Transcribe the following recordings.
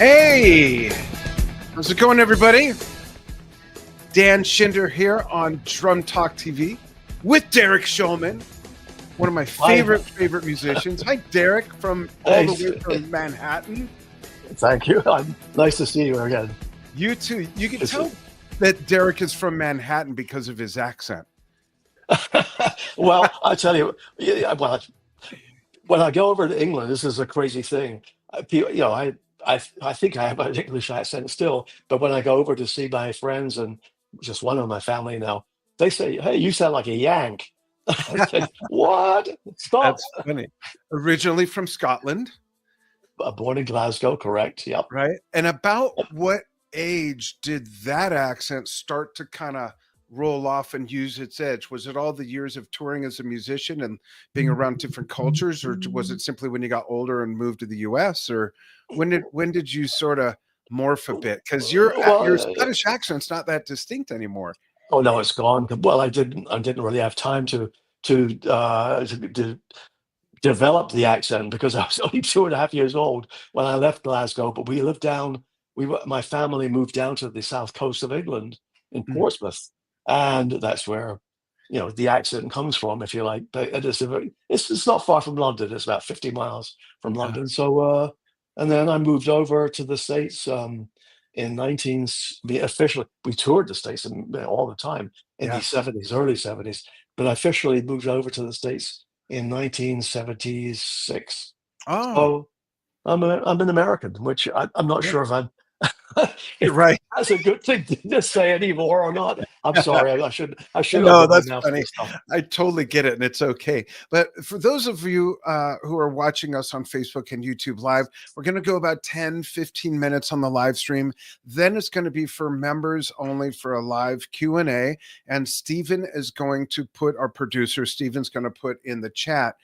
Hey, how's it going, everybody? Dan Schinder here on Drum Talk TV with Derek Shulman, one of my favorite musicians. Hi, Derek, from all the way from Manhattan. Thank you. Nice to see you again. You too. You can tell that Derek is from Manhattan because of his accent. Well, I tell you, when I go over to England, this is a crazy thing. I think I have an English accent still, but when I go over to see my friends and just one of my family now, they say, "Hey, you sound like a Yank." I said, "What? Stop." That's funny. Originally from Scotland. Born in Glasgow, correct? Yep. Right. And about what age did that accent start to kind of roll off and use its edge? Was it all the years of touring as a musician and being around different cultures, or was it simply when you got older and moved to the US? Or when did you sort of morph a bit? Because your Scottish accent's not that distinct anymore. Oh no, it's gone. Well, I didn't really have time to develop the accent because I was only 2.5 years old when I left Glasgow. But we lived down. My family moved down to the south coast of England in Portsmouth, and that's where the accent comes from, if you like. But it's not far from London. It's about 50 miles from London. So and then I moved over to the States in 19. Officially, we toured the States all the time in the 70s, early 70s. But I officially moved over to the States in 1976. Oh, so I'm an American, which I'm not sure if I'm. You're right. That's a good thing to say anymore or not. I'm sorry. I should. No, that's funny. I totally get it, and it's okay. But for those of you who are watching us on Facebook and YouTube Live, we're going to go about 10, 15 minutes on the live stream. Then it's going to be for members only for a live Q&A. And Stephen is going to put, our producer, Stephen's going to put in the chat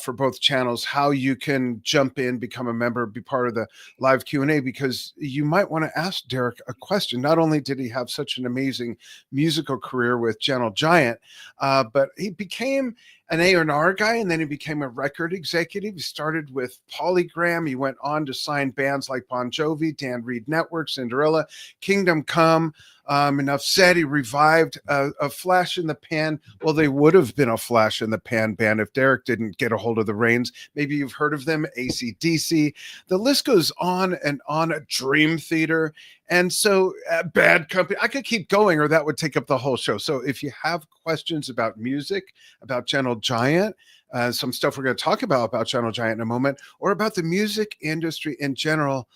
for both channels how you can jump in, become a member, be part of the live Q&A, because you might want to ask Derek a question. Not only did he have such an amazing musical career with Gentle Giant, but he became an A&R guy, and then he became a record executive. He started with Polygram. He went on to sign bands like Bon Jovi, Dan Reed Network, Cinderella, Kingdom Come. Enough said. He revived a flash in the pan. Well, they would have been a flash in the pan band if Derek didn't get a hold of the reins. Maybe you've heard of them, AC/DC. The list goes on and on. Dream Theater. And so Bad Company. I could keep going, or that would take up the whole show. So if you have questions about music, about Gentle Giant, some stuff we're going to talk about Gentle Giant in a moment, or about the music industry in general,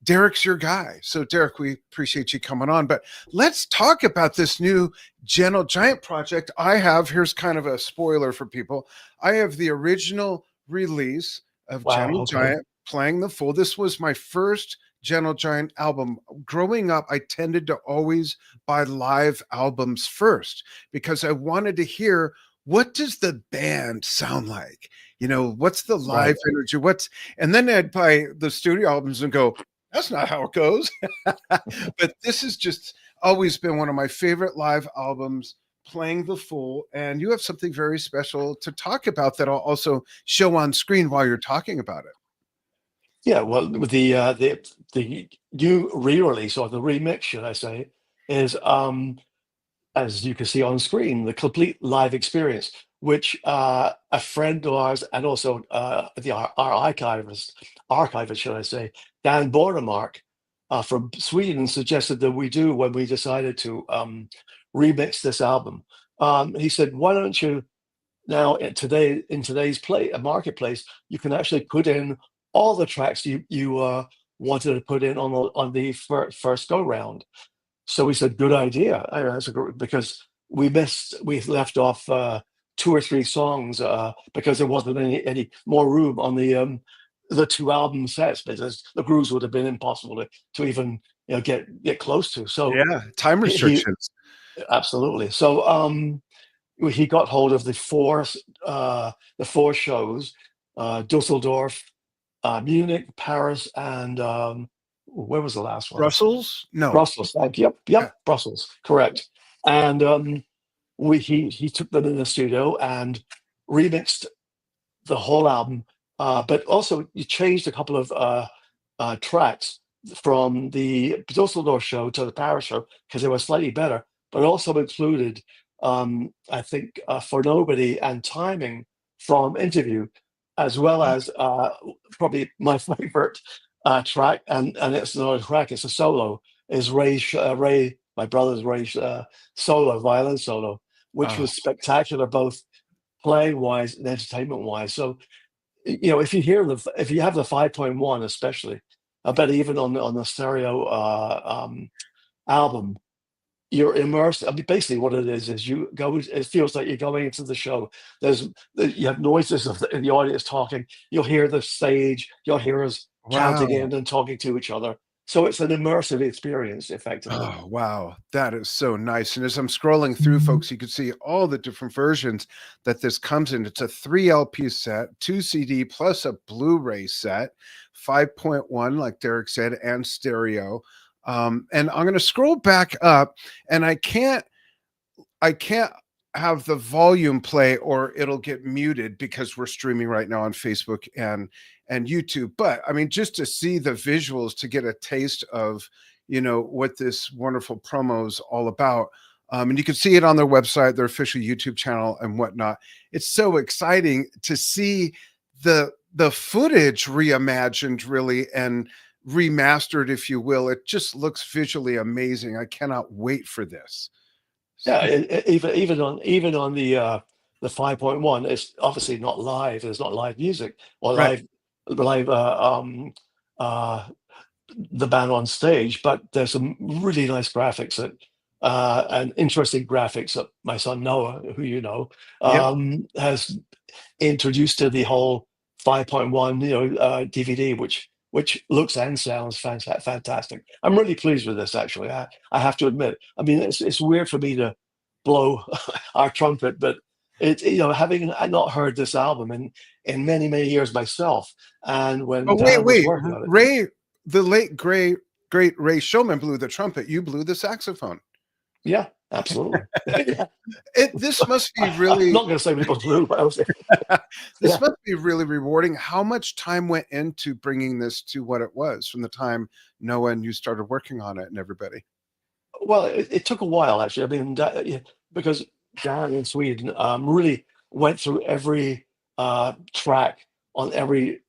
Derek's your guy. So Derek, we appreciate you coming on, but let's talk about this new Gentle Giant project. Here's kind of a spoiler for people. I have the original release of Gentle Giant, Playing the Fool. This was my first Gentle Giant album. Growing up, I tended to always buy live albums first because I wanted to hear, what does the band sound like? What's the live energy? And then I'd buy the studio albums and go, that's not how it goes. But this has just always been one of my favorite live albums, Playing the Fool. And you have something very special to talk about that I'll also show on screen while you're talking about it. Yeah, well, the new re-release, or the remix, should I say, is as you can see on screen, the complete live experience, which a friend of ours, and also our archivist, should I say, Dan Bornemark from Sweden, suggested that we do when we decided to remix this album. He said, "Why don't you now in today's marketplace, you can actually put in all the tracks you wanted to put in on the first go round." So we said, good idea. Because we left off 2 or 3 songs because there wasn't any more room on the 2 album sets, because the grooves would have been impossible to even get close to. So time restrictions. Absolutely. So he got hold of the 4 shows: Dusseldorf, Munich, Paris, and where was the last one? Brussels? No. Brussels. Yep. Brussels. Correct. And he took them in the studio and remixed the whole album, but also you changed a couple of tracks from the Dusseldorf show to the Paris show because they were slightly better, but it also included, I think, For Nobody and Timing from Interview, as well as probably my favorite track, and it's not a track, it's a solo, is Ray, my brother's Ray's solo, violin solo, which Oh, was spectacular, both playing wise and entertainment wise. So if you hear if you have the 5.1, especially, I bet even on the stereo album, you're immersed. I mean, basically, what it is you go. It feels like you're going into the show. You have noises of the audience talking. You'll hear the stage. You'll hear us counting wow. in and talking to each other. So it's an immersive experience, effectively. Oh, wow. That is so nice. And as I'm scrolling through, folks, you can see all the different versions that this comes in. It's a 3 LP set, 2 CD plus a Blu-ray set, 5.1, like Derek said, and stereo. And I'm going to scroll back up, and I can't have the volume play or it'll get muted because we're streaming right now on Facebook and YouTube. But I mean, just to see the visuals, to get a taste of, what this wonderful promo is all about. And you can see it on their website, their official YouTube channel and whatnot. It's so exciting to see the footage reimagined, really, and remastered, if you will. It just looks visually amazing. I cannot wait for this. Yeah, even on the 5.1, it's obviously not live. There's not live music or Right. live uh, the band on stage, but there's some really nice graphics and interesting graphics that my son Noah, who Yep. has introduced to the whole 5.1, DVD, which looks and sounds fantastic. I'm really pleased with this, actually. I have to admit. I mean, it's weird for me to blow our trumpet, but having not heard this album in many years myself, and when Oh, wait, Dan was wait. working on it, Ray, the late great Ray Shulman blew the trumpet. You blew the saxophone. yeah, absolutely. Yeah. This must be I'm really not going to say what it was blue, but this yeah. must be really rewarding. How much time went into bringing this to what it was from the time Noah and you started working on it and everybody? Well, it took a while, actually. I mean, yeah, because Dan in Sweden really went through every track on every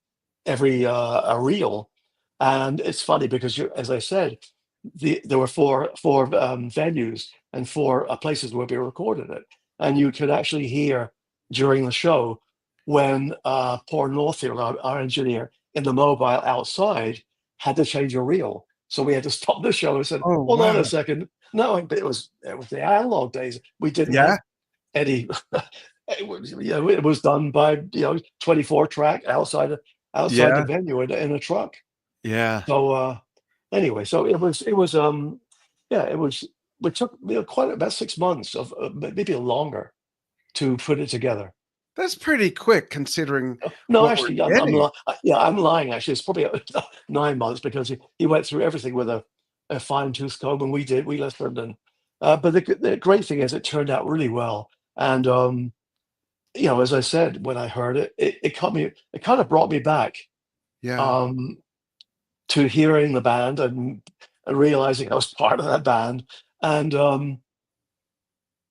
reel, and it's funny because as I said, there were four venues and four places where we recorded it, and you could actually hear during the show when poor Northfield, our engineer, in the mobile outside, had to change a reel. So we had to stop the show and said, Oh, "Hold on a wow. second." No, it was the analog days. We didn't Yeah. have any. It was done by 24 track outside the Yeah. venue in a truck. Yeah. So anyway, so it was yeah, it took quite about 6 months of maybe longer to put it together. That's pretty quick considering No, what we're actually, getting. yeah, I'm lying. Actually, it's probably 9 months because he went through everything with a fine tooth comb, and we listened. And but the great thing is, it turned out really well. And as I said, when I heard it, it caught me. It kind of brought me back Yeah. um, to hearing the band and realizing I was part of that band. And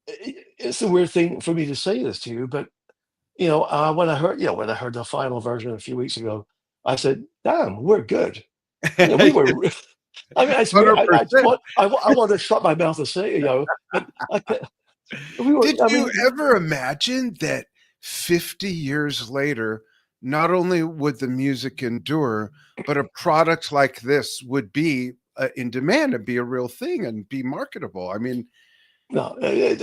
it's a weird thing for me to say this to you, but when I heard the final version a few weeks ago, I said, "Damn, we're good." We were. I mean, it's weird. I just 100%. want to shut my mouth and say, but we were. Did I you mean, ever imagine that 50 years later, not only would the music endure, but a product like this would be in demand and be a real thing and be marketable? I mean, no, during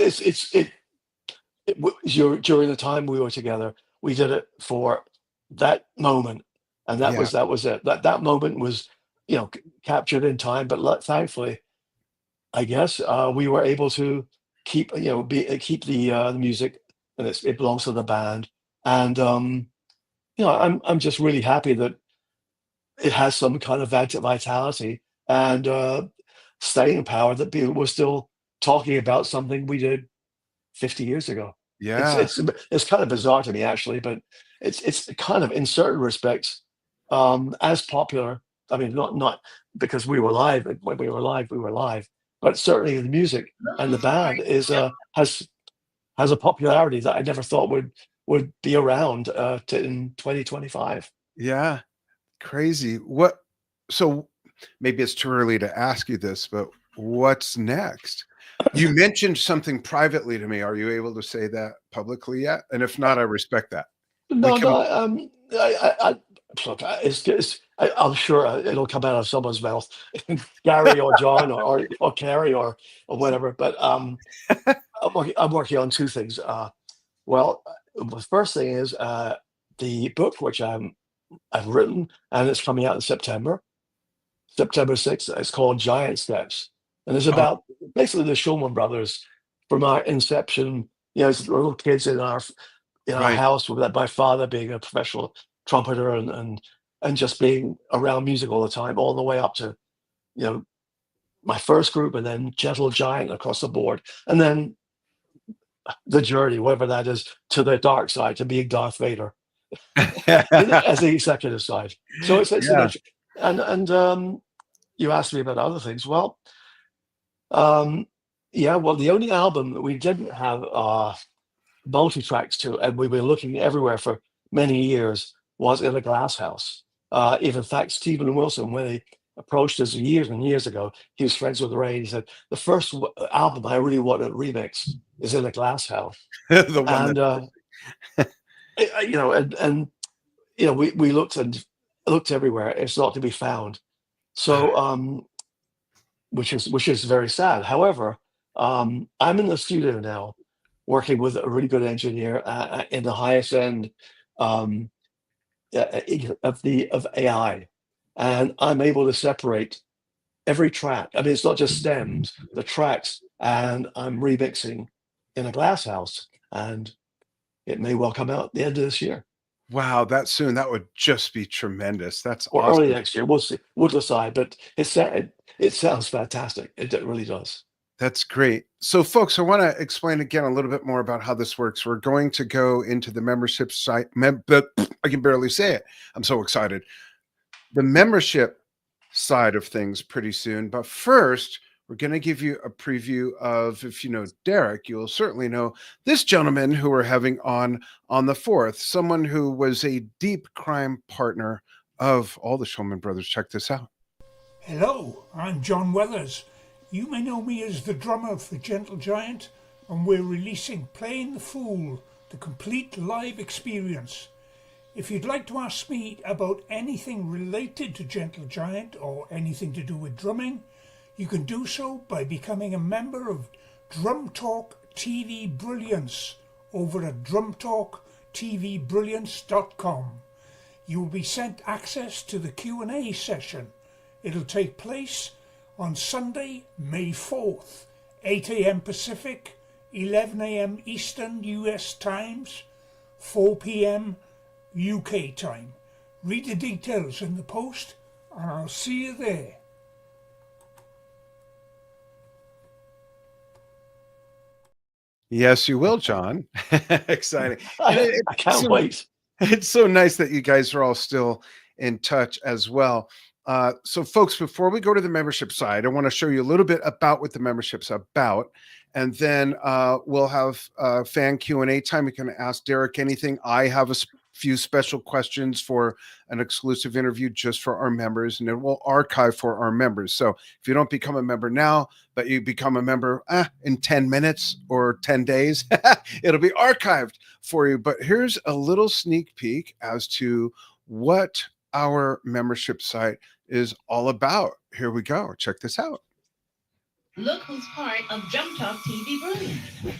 the time we were together, we did it for that moment, and that yeah, was it. That moment was, captured in time. But thankfully, I guess we were able to keep the music, and it belongs to the band. And I'm just really happy that it has some kind of vitality and staying power, that people were still talking about something we did 50 years ago. It's yeah, it's it's kind of bizarre to me, actually, but it's kind of, in certain respects, as popular I mean, not because we were live. When we were live. But certainly the music and the band has a popularity that I never thought would be around in 2025. Yeah, crazy. What? So maybe it's too early to ask you this, but what's next? You mentioned something privately to me. Are you able to say that publicly yet? And if not, I respect that. We No, can. no. Look, I'm sure it'll come out of someone's mouth, Gary or John or Carrie or whatever. But I'm working on two things. Well, the first thing is the book, which I've written, and it's coming out in September 6th. It's called Giant Steps, and it's Oh, about basically the Shulman brothers from our inception. As little kids in our right. house, with my father being a professional trumpeter and just being around music all the time, all the way up to you know my first group, and then Gentle Giant across the board, and then the journey, whatever that is, to the dark side, to being Darth Vader as the executive side. So it's an Yeah. and you asked me about other things. Well, yeah, well, the only album that we didn't have multi-tracks to, and we were looking everywhere for many years, was In a Glass House. Even in fact, Stephen Wilson, when he approached us years and years ago, he was friends with Ray. He said, the first album I really want to remix is In a Glass House. The one And, that. we looked everywhere. It's not to be found. So, which is very sad. However, I'm in the studio now, working with a really good engineer in the highest end um, of AI, and I'm able to separate every track. I mean, it's not just stems, the tracks, and I'm remixing In a Glass House, and it may well come out at the end of this year Wow, that soon. That would just be tremendous. That's or early awesome. next year. We'll see. We'll decide. But it sounds fantastic. It really does. That's great. So, folks, I want to explain again a little bit more about how this works. We're going to go into the membership site, but I can barely say it. I'm so excited. The membership side of things pretty soon. But first, we're going to give you a preview of, if you know Derek, you'll certainly know this gentleman who we're having on the 4th, someone who was a deep crime partner of all the Shulman brothers. Check this out. Hello, I'm John Weathers. You may know me as the drummer for Gentle Giant, and we're releasing Playing the Fool, the complete live experience. If you'd like to ask me about anything related to Gentle Giant or anything to do with drumming, you can do so by becoming a member of Drum Talk TV Brilliance over at drumtalktvbrilliance.com. You will be sent access to the Q&A session. It'll take place on Sunday, May 4th, 8 a.m. Pacific, 11 a.m. Eastern US times, 4 p.m. UK time. Read the details in the post and I'll see you there. Yes, you will, John. Exciting. And I can't wait. it's so nice that you guys are all still in touch as well. So, folks, before we go to the membership side, I want to show you a little bit about what the membership's about, and then we'll have fan Q&A time. You can ask Derek anything. I have a few special questions for an exclusive interview just for our members, and it will archive for our members. So if you don't become a member now, but you become a member in 10 minutes or 10 days, it'll be archived for you. But here's a little sneak peek as to what our membership site is all about. Here we go. Check this out. Look who's part of Jump Talk TV Brilliance.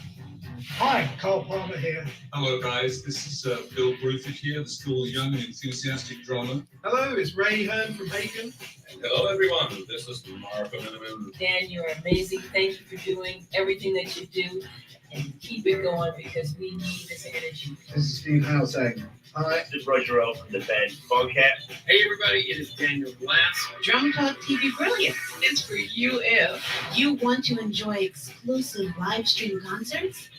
Hi, Carl Palmer here. Hello, guys. This is Bill Bruford here, the school's young and enthusiastic drummer. Hello, it's Ray Hearn from Bacon. Hello, everyone. This is Mark Miniman. Dan, you're amazing. Thank you for doing everything that you do. And keep it going because we need this energy. This is Steve Howsang. Hi. This is Roger L from the band Bobcat. Hey everybody, it is Daniel Glass. Drum Talk TV Brilliance. It's for you if You want to enjoy exclusive live stream concerts?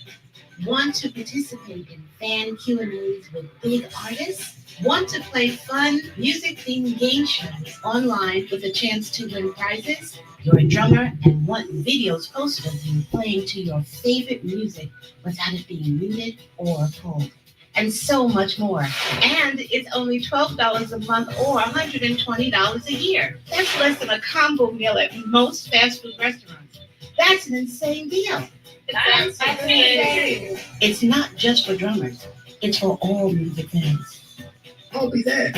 Want to participate in fan Q&As with big artists? Want to play fun, music-themed game shows online with a chance to win prizes? You're a drummer and want videos posted of you playing to your favorite music without it being muted or pulled. And so much more. And it's only $12 a month or $120 a year. That's less than a combo meal at most fast food restaurants. That's an insane deal. That's insane. It's not just for drummers. It's for all music fans. I'll be there.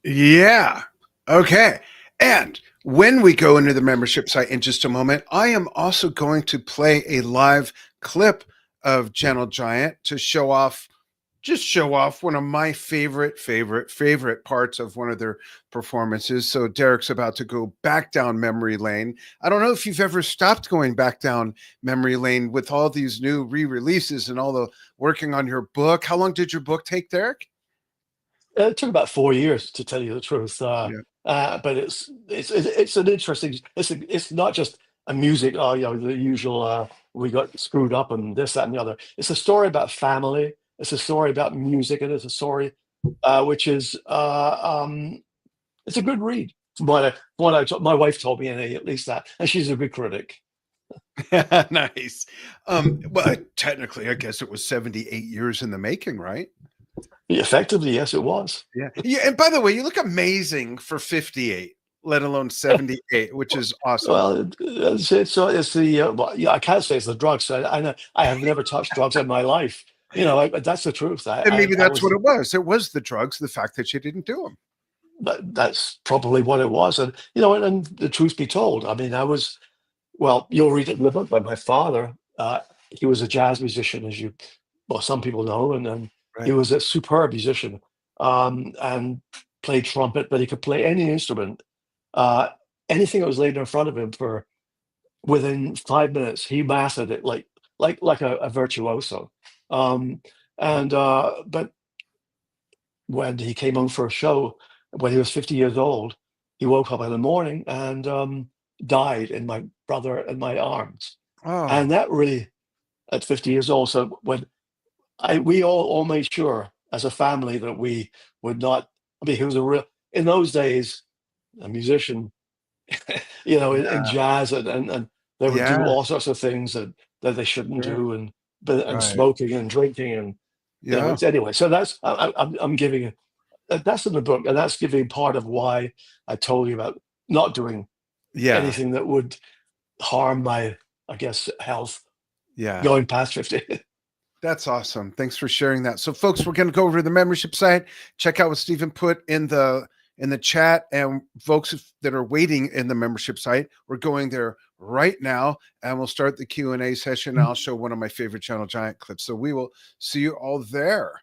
Yeah. Okay. And when we go into the membership site in just a moment, I am also going to play a live clip of Gentle Giant to show off one of my favorite parts of one of their performances. So Derek's about to go back down memory lane. I don't know if you've ever stopped going back down memory lane with all these new re-releases and all the working on your book. How long did your book take, Derek? It took about 4 years, to tell you the truth. But it's an interesting. It's not just a music. Oh, the usual. We got screwed up and this, that, and the other. It's a story about family. It's a story about music, and it's a story which is it's a good read. From my wife told me, at least that, and she's a good critic. Nice. Well, technically, I guess it was 78 years in the making, right? Effectively, yes, it was. Yeah. And by the way, you look amazing for 58, let alone 78, which is awesome. Well, it's the I can't say it's the drugs. I know I have never touched drugs in my life. That's the truth. And maybe that's what it was. It was the drugs, the fact that you didn't do them. That's probably what it was. And and the truth be told, I mean, you'll read it in the book by my father. He was a jazz musician, some people know, and Right. he was a superb musician, and played trumpet, but he could play any instrument. Anything that was laid in front of him within 5 minutes, he mastered it like a virtuoso. But when he came home for a show, when he was 50 years old, he woke up in the morning and died in my brother and my arms. Oh. And that really, at 50 years old, so when we all made sure as a family that we would not. I mean, he was in those days, a musician, in jazz, and they would do all sorts of things that they shouldn't do, and Right. smoking and drinking, and anyway. So that's I'm giving that's in the book, and that's giving part of why I told you about not doing anything that would harm my, I guess, health. Going past 50. That's awesome. Thanks for sharing that. So, folks, we're going to go over to the membership site, check out what Stephen put in the chat, and folks that are waiting in the membership site, we're going there right now, and we'll start the Q&A session. And I'll show one of my favorite Gentle Giant clips. So we will see you all there.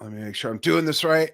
Let me make sure I'm doing this right.